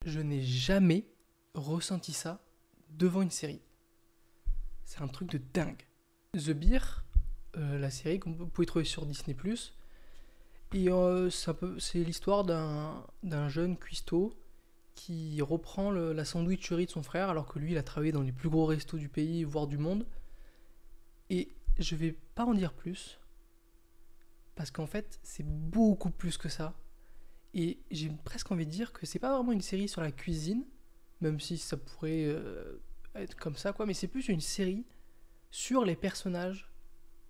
je n'ai jamais ressenti ça devant une série. C'est un truc de dingue. The Bear, la série que vous pouvez trouver sur Disney+, et c'est l'histoire d'un jeune cuistot qui reprend la sandwicherie de son frère alors que lui il a travaillé dans les plus gros restos du pays, voire du monde. Et je vais pas en dire plus parce qu'en fait c'est beaucoup plus que ça. Et j'ai presque envie de dire que c'est pas vraiment une série sur la cuisine, même si ça pourrait être comme ça quoi, mais c'est plus une série sur les personnages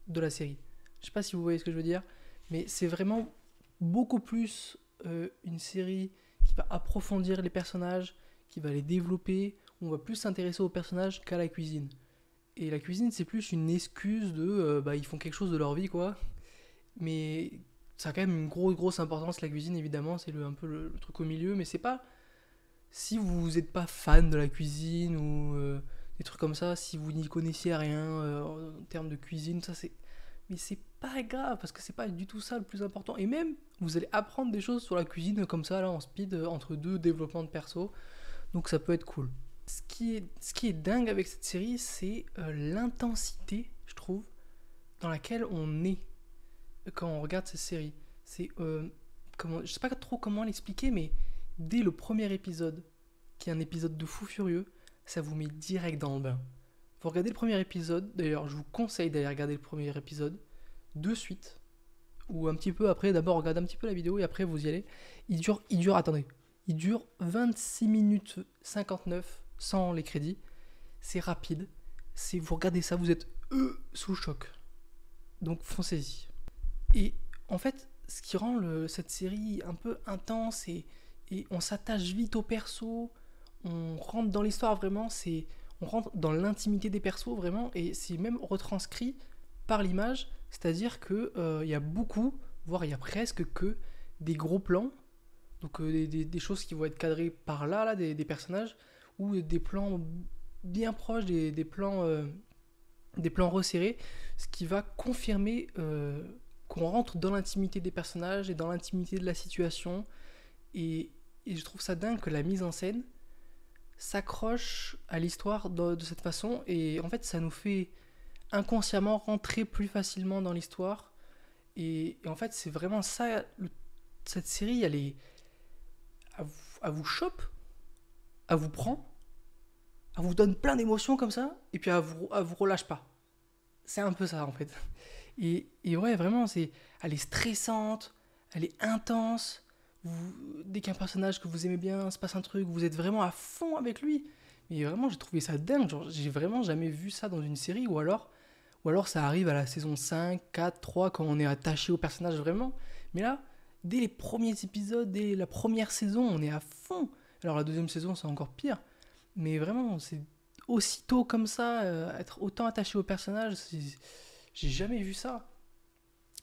de la série. Je sais pas si vous voyez ce que je veux dire, mais c'est vraiment beaucoup plus une série qui va approfondir les personnages, qui va les développer. On va plus s'intéresser aux personnages qu'à la cuisine. Et la cuisine, c'est plus une excuse de ils font quelque chose de leur vie, quoi. Mais ça a quand même une grosse importance, la cuisine, évidemment. C'est un peu le truc au milieu. Mais c'est pas. Si vous n'êtes pas fan de la cuisine ou des trucs comme ça, si vous n'y connaissiez rien en termes de cuisine, ça c'est. Mais c'est pas grave parce que c'est pas du tout ça le plus important. Et même, vous allez apprendre des choses sur la cuisine comme ça, là, en speed, entre deux développements de perso. Donc ça peut être cool. Ce qui est dingue avec cette série, c'est l'intensité, je trouve, dans laquelle on est quand on regarde cette série. C'est. Je sais pas trop comment l'expliquer, mais dès le premier épisode, qui est un épisode de fou furieux, ça vous met direct dans le bain. Vous regardez le premier épisode, d'ailleurs, je vous conseille d'aller regarder le premier épisode de suite, ou un petit peu après, d'abord regardez un petit peu la vidéo et après vous y allez. Il dure 26 minutes 59 sans les crédits. C'est rapide. Vous regardez ça, vous êtes sous choc. Donc foncez-y. Et en fait, ce qui rend cette série un peu intense et on s'attache vite au perso, on rentre dans l'histoire vraiment, on rentre dans l'intimité des persos vraiment, et c'est même retranscrit par l'image, c'est-à-dire que il y a beaucoup, voire il y a presque que des gros plans, donc des choses qui vont être cadrées par là des personnages, ou des plans bien proches, des plans resserrés, ce qui va confirmer qu'on rentre dans l'intimité des personnages et dans l'intimité de la situation. Et je trouve ça dingue que la mise en scène s'accroche à l'histoire de cette façon. Et en fait, ça nous fait inconsciemment rentrer plus facilement dans l'histoire. Et en fait, c'est vraiment ça. Cette série, elle vous chope, elle vous prend, elle vous donne plein d'émotions comme ça, et puis elle vous relâche pas. C'est un peu ça en fait. Et ouais, vraiment, elle est stressante, elle est intense. Dès qu'un personnage que vous aimez bien se passe un truc, vous êtes vraiment à fond avec lui. Mais vraiment, j'ai trouvé ça dingue. Genre, j'ai vraiment jamais vu ça dans une série. Ou alors ça arrive à la saison 5, 4, 3, quand on est attaché au personnage vraiment. Mais là, dès les premiers épisodes, dès la première saison, on est à fond. Alors la deuxième saison, c'est encore pire. Mais vraiment, c'est aussitôt comme ça, être autant attaché au personnage, j'ai jamais vu ça.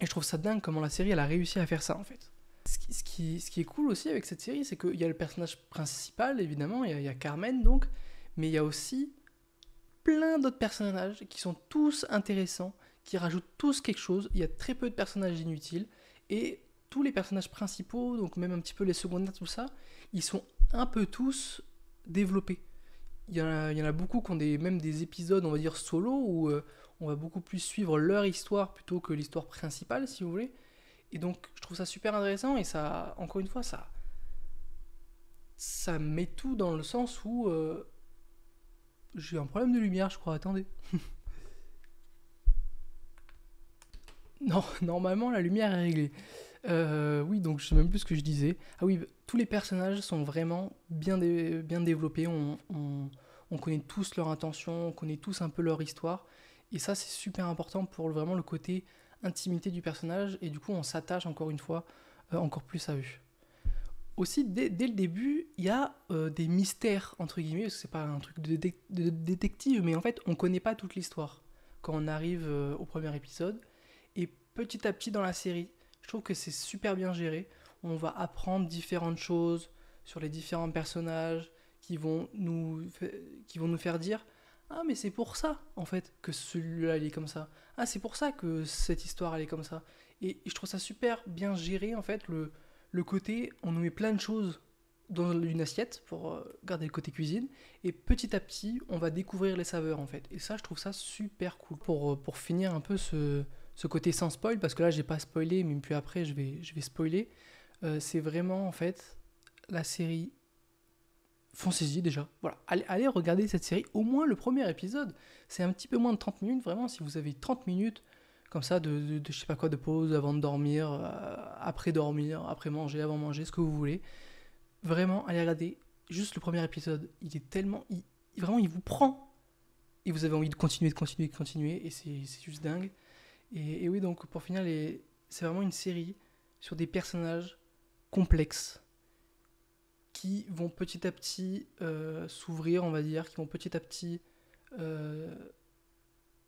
Et je trouve ça dingue comment la série elle a réussi à faire ça en fait. Ce qui est cool aussi avec cette série, c'est qu'il y a le personnage principal évidemment, il y a Carmen donc, mais il y a aussi plein d'autres personnages qui sont tous intéressants, qui rajoutent tous quelque chose. Il y a très peu de personnages inutiles et tous les personnages principaux, donc même un petit peu les secondaires, tout ça, ils sont un peu tous développés. Il y en a beaucoup qui ont même des épisodes, on va dire, solo, où on va beaucoup plus suivre leur histoire plutôt que l'histoire principale, si vous voulez. Et donc, je trouve ça super intéressant, et ça, encore une fois, ça met tout dans le sens où j'ai un problème de lumière, je crois, attendez. Non, normalement, la lumière est réglée. Oui, donc je sais même plus ce que je disais. Ah oui, tous les personnages sont vraiment bien développés. On connaît tous leurs intentions, on connaît tous un peu leur histoire. Et ça, c'est super important pour vraiment le côté intimité du personnage. Et du coup, on s'attache encore une fois encore plus à eux. Aussi, dès le début, il y a des mystères, entre guillemets, parce que c'est pas un truc de détective, mais en fait, on connaît pas toute l'histoire quand on arrive au premier épisode. Et petit à petit dans la série, je trouve que c'est super bien géré. On va apprendre différentes choses sur les différents personnages qui vont nous faire dire ah mais c'est pour ça en fait que celui-là il est comme ça. Ah c'est pour ça que cette histoire elle est comme ça. Et je trouve ça super bien géré en fait le côté on nous met plein de choses dans une assiette pour garder le côté cuisine. Et petit à petit, on va découvrir les saveurs en fait. Et ça, je trouve ça super cool. Pour finir un peu ce côté sans spoil, parce que là, j'ai pas spoilé, mais puis après, je vais spoiler. C'est vraiment en fait la série. Foncez-y déjà. Voilà. Allez regarder cette série, au moins le premier épisode. C'est un petit peu moins de 30 minutes, vraiment. Si vous avez 30 minutes comme ça de je sais pas quoi, de pause avant de dormir, après dormir, après manger, avant manger, ce que vous voulez. Vraiment, allez regarder juste le premier épisode. Il est tellement... vraiment, il vous prend. Et vous avez envie de continuer, et c'est juste dingue. Et oui, donc pour finir, c'est vraiment une série sur des personnages complexes qui vont petit à petit s'ouvrir, on va dire, qui vont petit à petit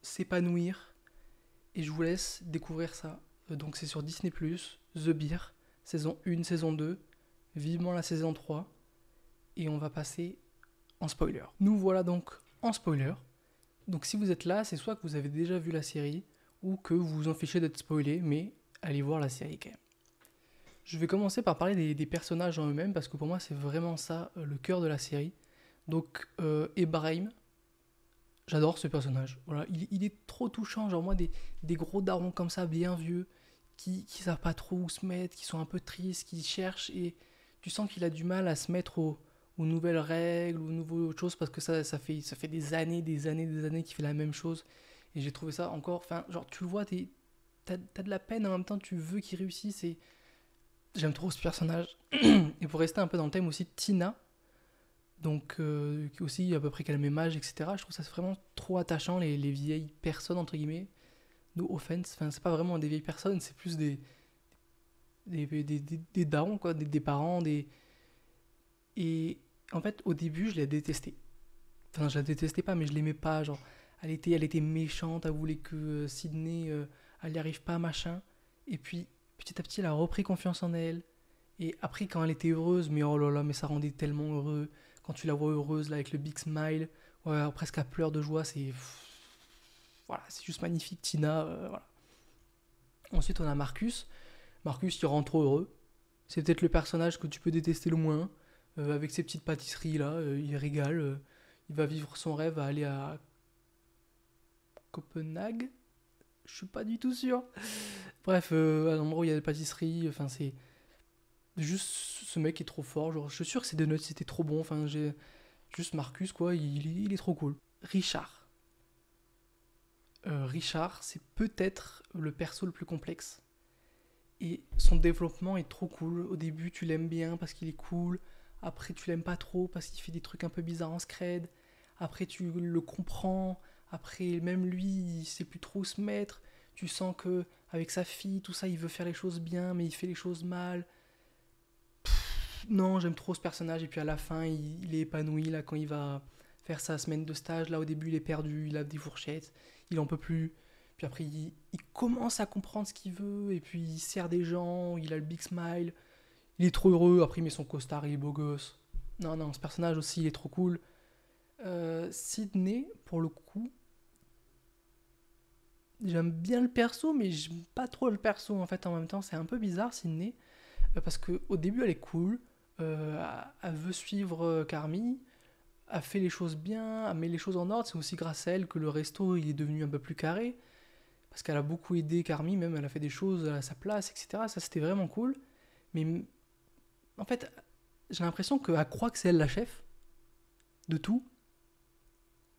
s'épanouir. Et je vous laisse découvrir ça. Donc c'est sur Disney+, The Bear, saison 1, saison 2, vivement la saison 3, et on va passer en spoiler. Nous voilà donc en spoiler. Donc si vous êtes là, c'est soit que vous avez déjà vu la série, ou que vous vous en fichez d'être spoilé, mais allez voir la série quand même. Je vais commencer par parler des personnages en eux-mêmes, parce que pour moi c'est vraiment ça le cœur de la série. Donc Ebrahim, j'adore ce personnage. Voilà, il est trop touchant, genre moi des gros darons comme ça, bien vieux, qui savent pas trop où se mettre, qui sont un peu tristes, qui cherchent, et tu sens qu'il a du mal à se mettre aux nouvelles règles, aux nouvelles choses, parce que ça fait des années qu'il fait la même chose. Et j'ai trouvé ça encore, enfin, genre tu le vois, t'as de la peine, en même temps tu veux qu'il réussisse, et j'aime trop ce personnage. Et pour rester un peu dans le thème aussi, Tina, donc qui aussi à peu près quel même âge, etc. Je trouve ça vraiment trop attachant, les vieilles personnes, entre guillemets. No offense, enfin c'est pas vraiment des vieilles personnes, c'est plus des darons, quoi, des parents, Et en fait, au début, je la détestais. Enfin, je la détestais pas, mais je l'aimais pas, genre, elle était méchante, elle voulait que Sydney, elle n'y arrive pas, machin. Et puis, petit à petit, elle a repris confiance en elle. Et après, quand elle était heureuse, mais oh là là, mais ça rendait tellement heureux. Quand tu la vois heureuse, là, avec le big smile, ouais, presque à pleurs de joie, voilà, c'est juste magnifique, Tina, voilà. Ensuite, on a Marcus. Marcus, il rend trop heureux. C'est peut-être le personnage que tu peux détester le moins. Avec ses petites pâtisseries, là, il régale. Il va vivre son rêve à aller à Copenhague. Je suis pas du tout sûr. Bref, à l'endroit où il y a des pâtisseries, enfin, c'est... Juste, ce mec est trop fort. Genre, je suis sûr que ces donuts, c'était trop bon. Enfin, j'ai... Juste Marcus, quoi, il est trop cool. Richard. Richard, c'est peut-être le perso le plus complexe. Et son développement est trop cool. Au début, tu l'aimes bien parce qu'il est cool. Après, tu l'aimes pas trop parce qu'il fait des trucs un peu bizarres en scred. Après, tu le comprends. Après, même lui, il sait plus trop où se mettre. Tu sens que avec sa fille, tout ça, il veut faire les choses bien, mais il fait les choses mal. Non, j'aime trop ce personnage. Et puis à la fin, il est épanoui là quand il va faire sa semaine de stage. Là, au début, il est perdu, il a des fourchettes, il en peut plus. Puis après, il commence à comprendre ce qu'il veut. Et puis, il sert des gens, il a le big smile. Il est trop heureux. Après, il met son costard, il est beau gosse. Non, ce personnage aussi, il est trop cool. Sydney, pour le coup, j'aime bien le perso, mais j'aime pas trop le perso en fait. En même temps, c'est un peu bizarre, Sydney, parce qu'au début, elle est cool. Elle veut suivre Carmi, elle fait les choses bien, elle met les choses en ordre. C'est aussi grâce à elle que le resto il est devenu un peu plus carré, parce qu'elle a beaucoup aidé Carmi, même elle a fait des choses à sa place, etc. Ça, c'était vraiment cool. Mais en fait, j'ai l'impression qu'elle croit que c'est elle la chef de tout.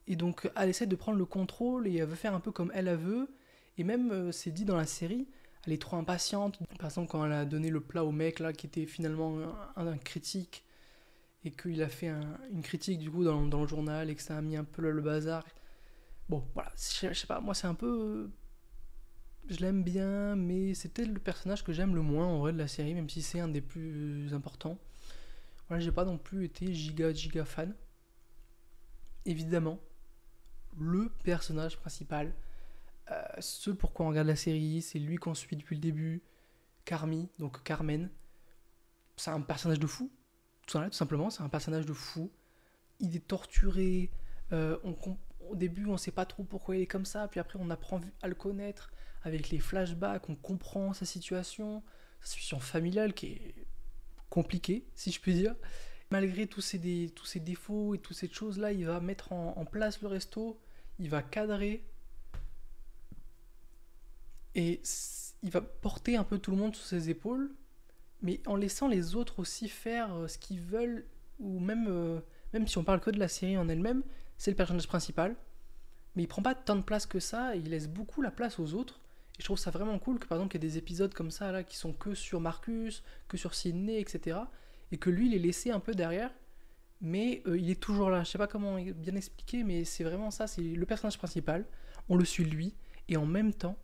Et donc, elle essaie de prendre le contrôle et elle veut faire un peu comme elle veut. Et même, c'est dit dans la série, elle est trop impatiente. Par exemple, quand elle a donné le plat au mec là, qui était finalement un critique, et qu'il a fait une critique du coup dans le journal et que ça a mis un peu le bazar. Bon, voilà, je sais pas, moi c'est un peu... Je l'aime bien, mais c'est peut-être le personnage que j'aime le moins en vrai de la série, même si c'est un des plus importants. Voilà, j'ai pas non plus été giga fan. Évidemment, le personnage principal, ce pourquoi on regarde la série, c'est lui qu'on suit depuis le début, Carmi, donc Carmen. C'est un personnage de fou, tout simplement, c'est un personnage de fou. Il est torturé, au début on sait pas trop pourquoi il est comme ça, puis après on apprend à le connaître, avec les flashbacks, on comprend sa situation familiale qui est compliquée, si je puis dire. Malgré tous ces défauts et toutes ces choses-là, il va mettre en place le resto, il va cadrer, et il va porter un peu tout le monde sur ses épaules, mais en laissant les autres aussi faire ce qu'ils veulent, ou même si on parle que de la série en elle-même, c'est le personnage principal, mais il prend pas tant de place que ça, et il laisse beaucoup la place aux autres. Et je trouve ça vraiment cool que par exemple il y ait des épisodes comme ça là qui sont que sur Marcus, que sur Sydney, etc. Et que lui il est laissé un peu derrière, mais il est toujours là. Je sais pas comment bien expliquer, mais c'est vraiment ça, c'est le personnage principal, on le suit lui, et en même temps,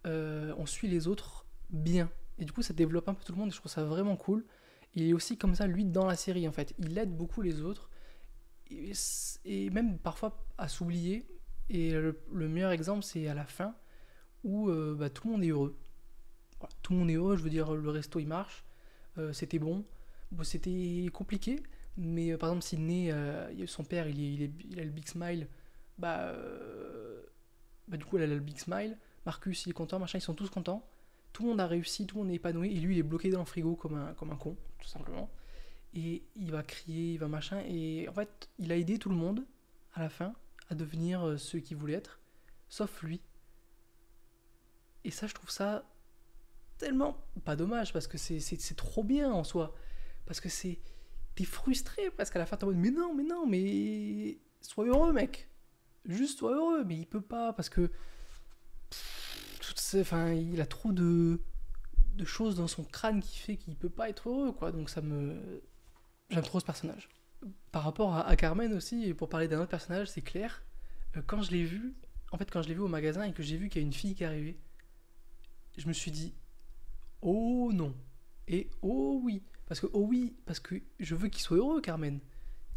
on suit les autres bien. Et du coup ça développe un peu tout le monde, et je trouve ça vraiment cool. Il est aussi comme ça lui dans la série en fait, il aide beaucoup les autres, et même parfois à s'oublier. Et le meilleur exemple c'est à la fin, où tout le monde est heureux. Voilà, tout le monde est heureux, je veux dire, le resto il marche, c'était bon. Bon, c'était compliqué, mais par exemple, Sydney, son père, il a le big smile, bah, euh, du coup, elle a le big smile. Marcus, il est content, machin, ils sont tous contents. Tout le monde a réussi, tout le monde est épanoui, et lui, il est bloqué dans le frigo comme un con, tout simplement. Et il va crier, il va machin, et en fait, il a aidé tout le monde, à la fin, à devenir ceux qu'il voulait être, sauf lui. Et ça, je trouve ça tellement pas dommage, parce que c'est trop bien en soi, parce que c'est t'es frustré presque à la fin, t'es en mode mais non, mais sois heureux mec, juste sois heureux, mais il peut pas parce que enfin il a trop de choses dans son crâne qui fait qu'il peut pas être heureux quoi. Donc ça me j'aime trop ce personnage. Par rapport à Carmen aussi, et pour parler d'un autre personnage, c'est Claire. Quand je l'ai vu, en fait quand je l'ai vu au magasin et que j'ai vu qu'il y a une fille qui est arrivée, je me suis dit oh non. Et oh oui. Parce que, oh oui, parce que je veux qu'il soit heureux, Carmen.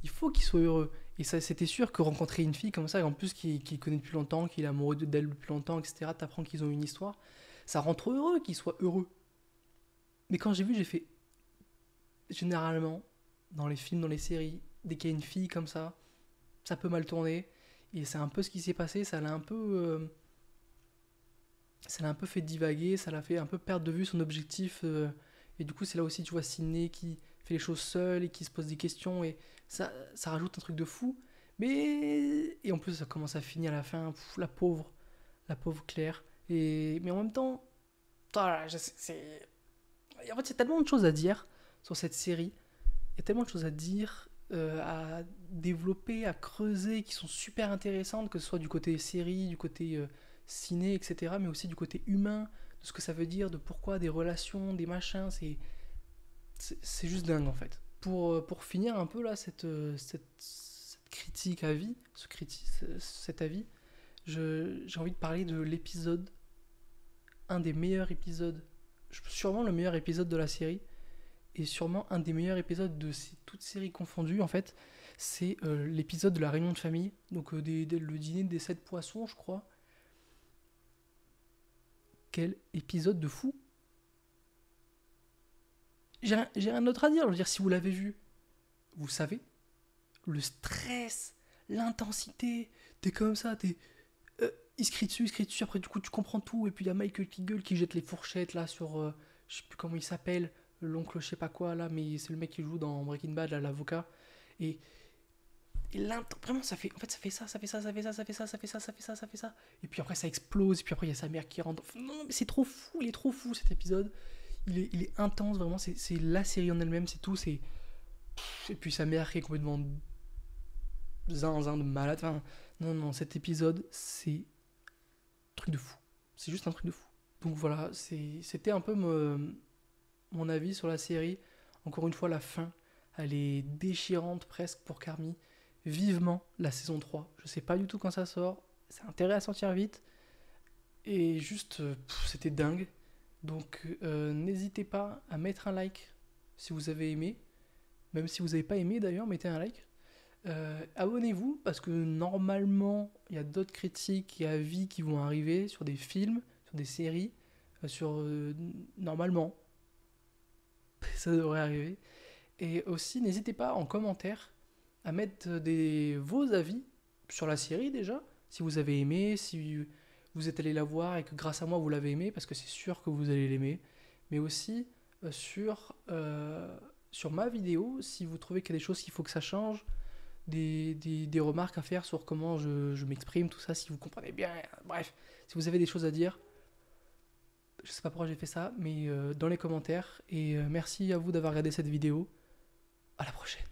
Il faut qu'il soit heureux. Et ça, c'était sûr que rencontrer une fille comme ça, et en plus qui connaît depuis longtemps, qui est amoureux d'elle depuis longtemps, etc., t'apprends qu'ils ont une histoire, ça rend trop heureux qu'il soit heureux. Mais quand j'ai vu, j'ai fait. Généralement, dans les films, dans les séries, dès qu'il y a une fille comme ça peut mal tourner. Et c'est un peu ce qui s'est passé, ça l'a un peu fait divaguer, ça l'a fait un peu perdre de vue son objectif. Et du coup, c'est là aussi, tu vois, Sydney qui fait les choses seule et qui se pose des questions. Et ça rajoute un truc de fou. Mais. Et en plus, ça commence à finir à la fin. Pff, la pauvre Claire. Mais en même temps. Voilà, en fait, il y a tellement de choses à dire sur cette série. Il y a tellement de choses à dire, à développer, à creuser, qui sont super intéressantes, que ce soit du côté série, du côté ciné, etc., mais aussi du côté humain, de ce que ça veut dire, de pourquoi, des relations, des machins, c'est juste dingue en fait. Pour finir un peu là, cette critique à vie, cet avis, j'ai envie de parler de l'épisode, un des meilleurs épisodes, sûrement le meilleur épisode de la série, et sûrement un des meilleurs épisodes de toutes séries confondues en fait, c'est l'épisode de la réunion de famille, donc le dîner des 7 poissons je crois. Quel épisode de fou. J'ai rien d'autre à dire, je veux dire si vous l'avez vu, vous savez, le stress, l'intensité, t'es comme ça, il se crie dessus, après du coup tu comprends tout, et puis il y a Michael qui gueule, qui jette les fourchettes là sur, je sais plus comment il s'appelle, l'oncle je sais pas quoi là, mais c'est le mec qui joue dans Breaking Bad, là, l'avocat, et, vraiment ça fait, en fait ça fait ça, ça fait ça, ça fait ça, ça fait ça, ça fait ça, ça fait ça, ça fait ça, et puis après ça explose, et puis après il y a sa mère qui rentre, non mais c'est trop fou, il est trop fou cet épisode, il est intense vraiment, c'est la série en elle-même, c'est tout, et puis sa mère qui est complètement zinzin de malade, enfin, non, cet épisode c'est truc de fou. C'est juste un truc de fou. Donc voilà, c'était un peu mon avis sur la série. Encore une fois, la fin, elle est déchirante presque pour Carmi. Vivement la saison 3. Je sais pas du tout quand ça sort. C'est intérêt à sortir vite. Et juste, c'était dingue. Donc n'hésitez pas à mettre un like si vous avez aimé. Même si vous n'avez pas aimé d'ailleurs, mettez un like. Abonnez-vous parce que normalement il y a d'autres critiques et avis qui vont arriver sur des films, sur des séries, normalement ça devrait arriver. Et aussi n'hésitez pas en commentaire à mettre vos avis sur la série déjà, si vous avez aimé, si vous êtes allé la voir et que grâce à moi vous l'avez aimé, parce que c'est sûr que vous allez l'aimer, mais aussi sur sur ma vidéo si vous trouvez qu'il y a des choses qu'il faut que ça change, des remarques à faire sur comment je m'exprime, tout ça, si vous comprenez bien. Bref, si vous avez des choses à dire, je sais pas pourquoi j'ai fait ça, mais dans les commentaires. Et merci à vous d'avoir regardé cette vidéo. À la prochaine.